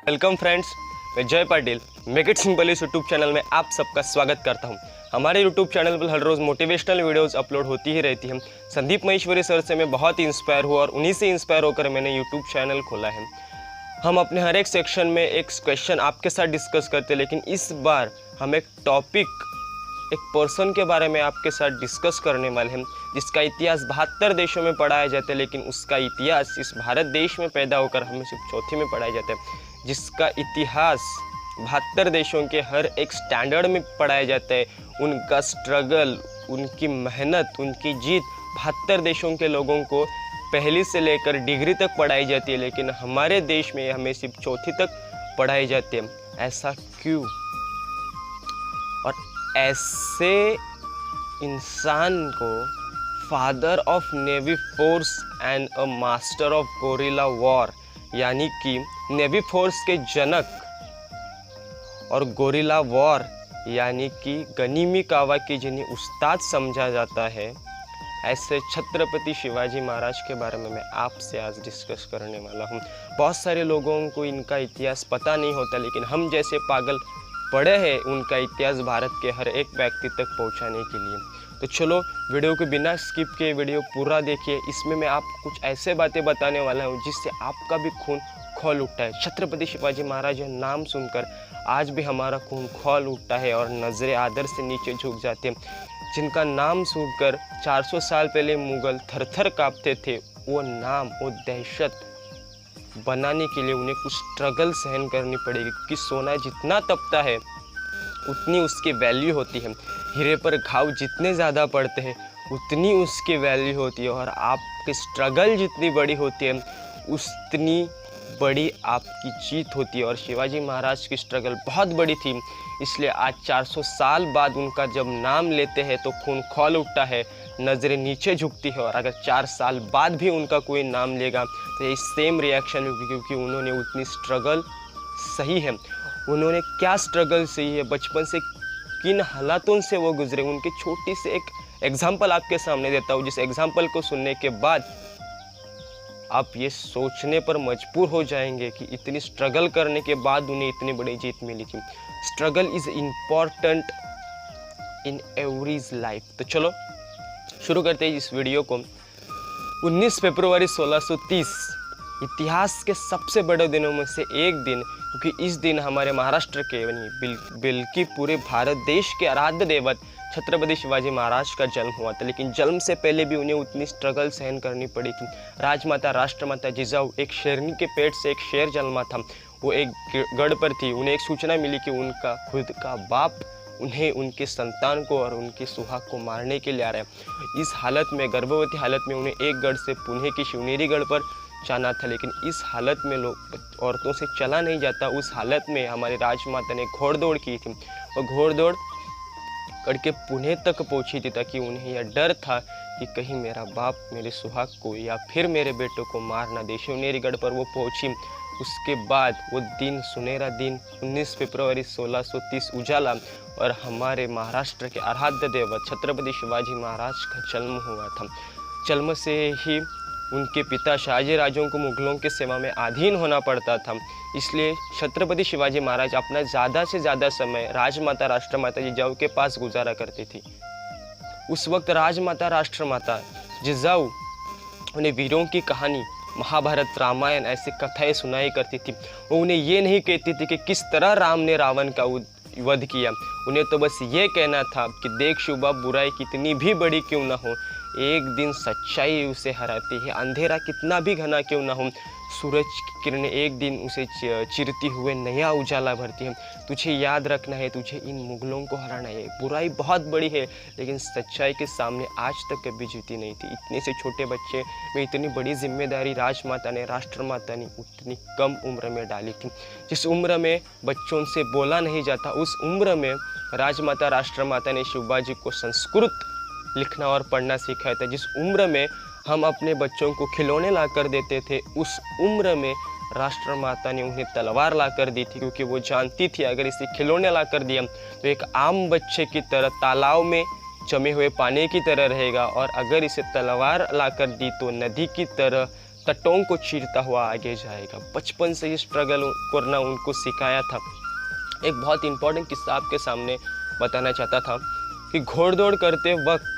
Welcome friends, मैं जय Patil make it simple इस यूट्यूब चैनल में आप सबका स्वागत करता हूं। हमारे यूट्यूब चैनल पर हर रोज़ मोटिवेशनल वीडियोस अपलोड होती ही रहती हैं। संदीप महेश्वरी सर से मैं बहुत ही इंस्पायर हुआ और उन्हीं से इंस्पायर होकर मैंने यूट्यूब चैनल खोला है। हम अपने हर एक सेक्शन में एक क्वेश्चन आपके साथ डिस्कस करते हैं, लेकिन इस बार हम एक टॉपिक, एक पर्सन के बारे में आपके साथ डिस्कस करने वाले हैं जिसका इतिहास 72 देशों में पढ़ाया जाता है, लेकिन उसका इतिहास इस भारत देश में पैदा होकर हमें सिर्फ चौथी में पढ़ाया जाता है। जिसका इतिहास 72 देशों के हर एक स्टैंडर्ड में पढ़ाया जाता है। उनका स्ट्रगल, उनकी मेहनत, उनकी जीत 72 देशों के लोगों को पहली से लेकर डिग्री तक पढ़ाई जाती है, लेकिन हमारे देश में हमें सिर्फ चौथी तक पढ़ाई जाती है। ऐसा क्यों? और ऐसे इंसान को father of navy force and a master of gorilla war, यानी कि नेवी फोर्स के जनक और गोरिल्ला वॉर यानी कि गनीमी कावाकी जिन्हें उस्ताद समझा जाता है, ऐसे छत्रपति शिवाजी महाराज के बारे में मैं आपसे आज डिस्कस करने वाला हूँ। बहुत सारे लोगों को इनका इतिहास पता नहीं होता, लेकिन हम जैसे पागल पड़े हैं उनका इतिहास भारत के हर एक व्यक्ति तक पहुँचाने के लिए। तो चलो वीडियो को बिना स्किप किए वीडियो पूरा देखिए। इसमें मैं आपको कुछ ऐसे बातें बताने वाला हूँ जिससे आपका भी खून खौल उठता है। छत्रपति शिवाजी महाराज नाम सुनकर आज भी हमारा खून खौल उठता है और नज़रें आदर से नीचे झुक जाते हैं। जिनका नाम सुनकर 400 साल पहले मुगल थरथर कांपते थे, वो नाम, वो दहशत बनाने के लिए उन्हें कुछ स्ट्रगल सहन करनी पड़ेगी, क्योंकि सोना जितना तपता है उतनी उसकी वैल्यू होती है। हीरे पर घाव जितने ज़्यादा पड़ते हैं उतनी उसकी वैल्यू होती है, और आपकी स्ट्रगल जितनी बड़ी होती है उतनी बड़ी आपकी जीत होती है। और शिवाजी महाराज की स्ट्रगल बहुत बड़ी थी, इसलिए आज 400 साल बाद उनका जब नाम लेते हैं तो खून खौल उठता है, नज़रें नीचे झुकती है। और अगर 4 साल बाद भी उनका कोई नाम लेगा तो ये सेम रिएक्शन होगी, क्योंकि उन्होंने उतनी स्ट्रगल सही है। उन्होंने क्या स्ट्रगल सही है, बचपन से किन हालातों से वो गुजरे, उनकी छोटी सी एक एग्जाम्पल आपके सामने देता हूँ, जिस एग्जाम्पल को सुनने के बाद आप ये सोचने पर मजबूर हो जाएंगे कि इतनी स्ट्रगल करने के बाद उन्हें इतनी बड़ी जीत मिली थी। Struggle is important in everyone's life. तो चलो शुरू करते हैं इस वीडियो को। 19 फरवरी 1630 इतिहास के सबसे बड़े दिनों में से एक दिन, क्योंकि इस दिन हमारे महाराष्ट्र के बल्कि पूरे भारत देश के आराध्य देवत छत्रपति शिवाजी महाराज का जन्म हुआ था। लेकिन जन्म से पहले भी उन्हें उतनी स्ट्रगल सहन करनी पड़ी थी। राजमाता राष्ट्रमाता जिजाऊ, एक शेरनी के पेट से एक शेर जन्मा था, वो एक गढ़ पर थी। उन्हें एक सूचना मिली कि उनका खुद का बाप उन्हें, उनके संतान को और उनके सुहाग को मारने के लिए आ रहा है। इस हालत में, गर्भवती हालत में, उन्हें एक गढ़ से पुणे की शिवनेरी गढ़ पर जाना था, लेकिन इस हालत में लोग औरतों से चला नहीं जाता। उस हालत में हमारी राजमाता ने घोड़दौड़ की थी और घोड़दौड़ करके पुणे तक पहुंची थी, ताकि उन्हें यह डर था कि कहीं मेरा बाप मेरे सुहाग को या फिर मेरे बेटों को मार ना दे। शिवनेरी गढ़ पर वो पहुंची। उसके बाद वो दिन, सुनहरा दिन 19 फरवरी 1630 उजाला और हमारे महाराष्ट्र के आराध्य देवत छत्रपति शिवाजी महाराज का जन्म हुआ था। जन्म से ही उनके पिता शाहजी राजों को मुगलों की सेवा में अधीन होना पड़ता था, इसलिए छत्रपति शिवाजी महाराज अपना ज़्यादा से ज़्यादा समय राजमाता राष्ट्रमाता जिजाऊ के पास गुजारा करती थी। उस वक्त राजमाता राष्ट्रमाता जिजाऊ उन्हें वीरों की कहानी, महाभारत, रामायण ऐसी कथाएं सुनाई करती थी। वो उन्हें ये नहीं कहती थी कि किस तरह राम ने रावण का वध किया। उन्हें तो बस ये कहना था कि देख शुभा, बुराई कितनी भी बड़ी क्यों ना हो, एक दिन सच्चाई उसे हराती है। अंधेरा कितना भी घना क्यों ना हो, सूरज की किरणें एक दिन उसे चिरती हुए नया उजाला भरती है। तुझे याद रखना है, तुझे इन मुगलों को हराना है। बुराई बहुत बड़ी है, लेकिन सच्चाई के सामने आज तक कभी जीती नहीं थी। इतने से छोटे बच्चे में इतनी बड़ी जिम्मेदारी राजमाता ने, राष्ट्रमाता ने उतनी कम उम्र में डाली थी। जिस उम्र में बच्चों से बोला नहीं जाता, उस उम्र में राजमाता राष्ट्रमाता ने शिवाजी को संस्कृत लिखना और पढ़ना सिखाया था। जिस उम्र में हम अपने बच्चों को खिलौने ला कर देते थे, उस उम्र में राष्ट्रमाता ने उन्हें तलवार ला कर दी थी, क्योंकि वो जानती थी अगर इसे खिलौने ला कर दिया तो एक आम बच्चे की तरह तालाब में जमे हुए पानी की तरह रहेगा, और अगर इसे तलवार ला कर दी तो नदी की तरह तटों को चीरता हुआ आगे जाएगा। बचपन से ही स्ट्रगल करना उनको सिखाया था। एक बहुत इंपॉर्टेंट किस्सा आपके सामने बताना चाहता था कि घोड़दौड़ करते वक्त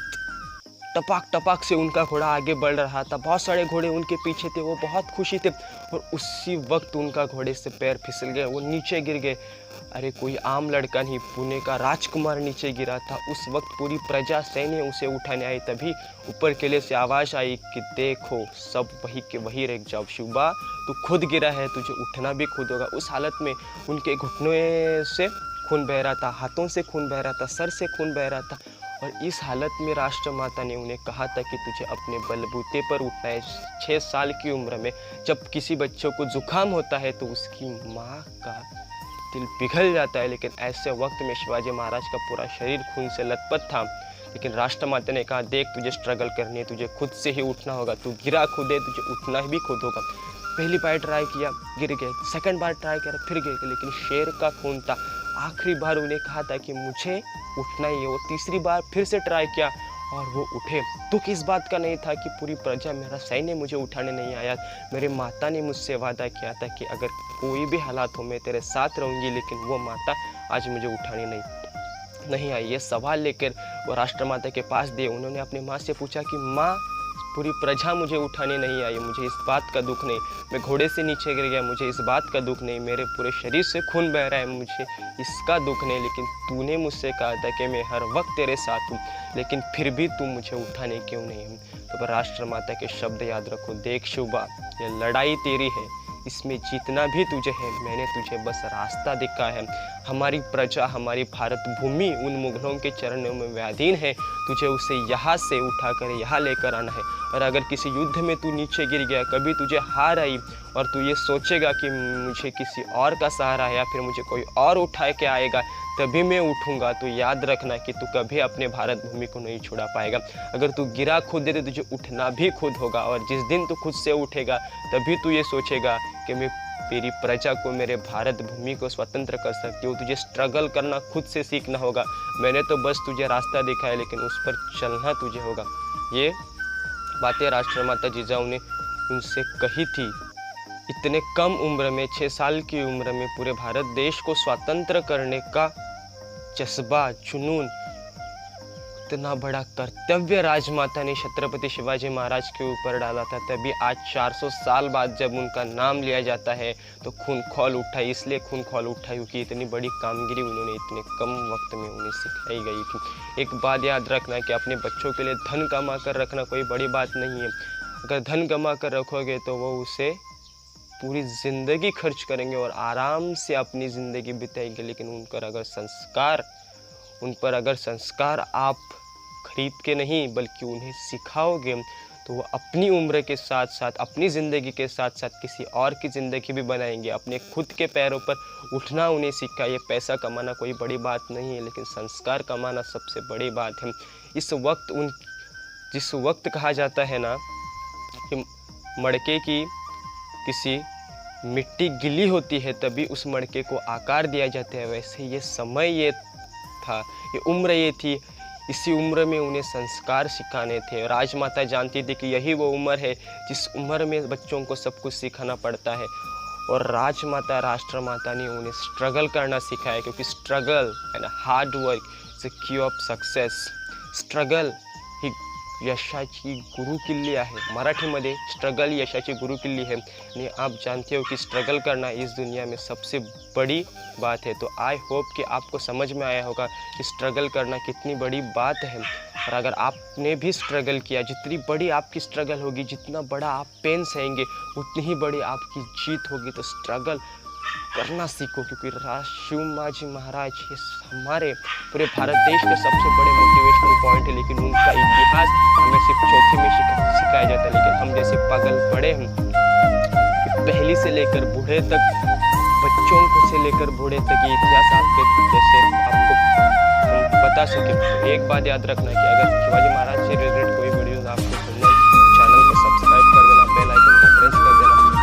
टपाक टपाक से उनका घोड़ा आगे बढ़ रहा था, बहुत सारे घोड़े उनके पीछे थे, वो बहुत खुशी थे, और उसी वक्त उनका घोड़े से पैर फिसल गया, वो नीचे गिर गए। अरे कोई आम लड़का नहीं, पुणे का राजकुमार नीचे गिरा था। उस वक्त पूरी प्रजा सैन्य उसे उठाने आई। तभी ऊपर किले से आवाज़ आई कि देखो सब वही के वही रह जाओ, शिवा तू खुद गिरा है, तुझे उठना भी खुद होगा। उस हालत में उनके घुटनों से खून बह रहा था, हाथों से खून बह रहा था, सर से खून बह रहा था, और इस हालत में राष्ट्रमाता ने उन्हें कहा था कि तुझे अपने बलबूते पर उठना है। 6 साल की उम्र में जब किसी बच्चों को जुकाम होता है तो उसकी माँ का दिल पिघल जाता है, लेकिन ऐसे वक्त में शिवाजी महाराज का पूरा शरीर खून से लथपथ था। लेकिन राष्ट्रमाता ने कहा देख तुझे स्ट्रगल करनी है, तुझे खुद से ही उठना होगा, तू गिरा खुद है, तुझे उठना भी खुद होगा। पहली बार ट्राई किया, गिर गए, सेकंड बार ट्राई किया, फिर गिर गए, लेकिन शेर का खून था। आखिरी बार उन्हें कहा था कि मुझे उठना ही है। वो तीसरी बार फिर से ट्राई किया और वो उठे। दुख इस बात का नहीं था कि पूरी प्रजा, मेरा सैन्य मुझे उठाने नहीं आया। मेरे माता ने मुझसे वादा किया था कि अगर कोई भी हालात हो मैं तेरे साथ रहूँगी, लेकिन वो माता आज मुझे उठाने नहीं आई। ये सवाल लेकर वो राष्ट्रमाता के पास दिए। उन्होंने अपनी माँ से पूछा कि माँ पूरी प्रजा मुझे उठाने नहीं आई, मुझे इस बात का दुख नहीं, मैं घोड़े से नीचे गिर गया, मुझे इस बात का दुख नहीं, मेरे पूरे शरीर से खून बह रहा है, मुझे इसका दुख नहीं, लेकिन तूने मुझसे कहा था कि मैं हर वक्त तेरे साथ हूँ, लेकिन फिर भी तू मुझे उठाने क्यों नहीं हूँ। तो राष्ट्रमाता के शब्द याद रखो, देख शुभा ये लड़ाई तेरी है, इसमें जीतना भी तुझे है, मैंने तुझे बस रास्ता दिखा है। हमारी प्रजा, हमारी भारत भूमि उन मुगलों के चरणों में व्याधीन है, तुझे उसे यहाँ से उठाकर यहाँ लेकर आना है। और अगर किसी युद्ध में तू नीचे गिर गया, कभी तुझे हार आई और तू ये सोचेगा कि मुझे किसी और का सहारा है या फिर मुझे कोई और उठा के आएगा तभी मैं उठूँगा, तो याद रखना कि तू कभी अपने भारत भूमि को नहीं छुड़ा पाएगा। अगर तू गिरा खुद है तो तुझे उठना भी खुद होगा, और जिस दिन तू खुद से उठेगा तभी तू ये सोचेगा कि मैं मेरी प्रजा को, मेरे भारत भूमि को स्वतंत्र कर सकती हूँ। तुझे स्ट्रगल करना खुद से सीखना होगा। मैंने तो बस तुझे रास्ता दिखाया, लेकिन उस पर चलना तुझे होगा। ये बातें राष्ट्रमाता जिजाऊ ने उनसे कही थी। इतने कम उम्र में, 6 साल की उम्र में पूरे भारत देश को स्वतंत्र करने का जज्बा, जुनून, इतना बड़ा कर्तव्य राजमाता ने छत्रपति शिवाजी महाराज के ऊपर डाला था। तभी आज 400 साल बाद जब उनका नाम लिया जाता है तो खून खौल उठा। इसलिए खून खौल उठा क्योंकि इतनी बड़ी कामगिरी उन्होंने इतने कम वक्त में उन्हें सिखाई गई थी। एक बात याद रखना कि अपने बच्चों के लिए धन कमा कर रखना कोई बड़ी बात नहीं है। अगर धन कमा कर रखोगे तो वो उसे पूरी ज़िंदगी खर्च करेंगे और आराम से अपनी ज़िंदगी बिताएंगे, लेकिन उन पर अगर संस्कार आप खरीद के नहीं बल्कि उन्हें सिखाओगे तो वो अपनी उम्र के साथ साथ, अपनी ज़िंदगी के साथ साथ किसी और की ज़िंदगी भी बनाएंगे। अपने खुद के पैरों पर उठना उन्हें सिखाइए। पैसा कमाना कोई बड़ी बात नहीं है, लेकिन संस्कार कमाना सबसे बड़ी बात है। जिस वक्त कहा जाता है ना कि मड़के की किसी मिट्टी गिली होती है तभी उस मड़के को आकार दिया जाता है, वैसे ये समय ये था, ये उम्र ये थी। इसी उम्र में उन्हें संस्कार सिखाने थे। राजमाता जानती थी कि यही वो उम्र है जिस उम्र में बच्चों को सब कुछ सिखाना पड़ता है, और राजमाता, राष्ट्रमाता ने उन्हें स्ट्रगल करना सिखाया, क्योंकि struggle and hard work is a की ऑफ सक्सेस। स्ट्रगल ही यशाची गुरुकिल्ली आहे। मराठीमध्ये स्ट्रगल यशाची गुरुकिल्ली है। आणि आप जानते हो कि स्ट्रगल करना इस दुनिया में सबसे बड़ी बात है। तो आई होप कि आपको समझ में आया होगा कि स्ट्रगल करना कितनी बड़ी बात है। और अगर आपने भी स्ट्रगल किया, जितनी बड़ी आपकी स्ट्रगल होगी, जितना बड़ा आप पेन सहेंगे, उतनी ही बड़ी आपकी जीत होगी। तो स्ट्रगल करना सीखो, क्योंकि शिवाजी महाराज ये हमारे पूरे भारत देश के सबसे बड़े मोटिवेशनल पॉइंट है। लेकिन उनका इतिहास हमें सिर्फ चौथी में सिखाया जाता है, लेकिन हम जैसे पागल पड़े हैं कि पहली से लेकर बूढ़े तक, बच्चों को से लेकर बूढ़े तक ये इतिहास आपको बता सके। एक बात याद रखना कि अगर शिवाजी महाराज से रिलेटेड कोई वीडियोस आप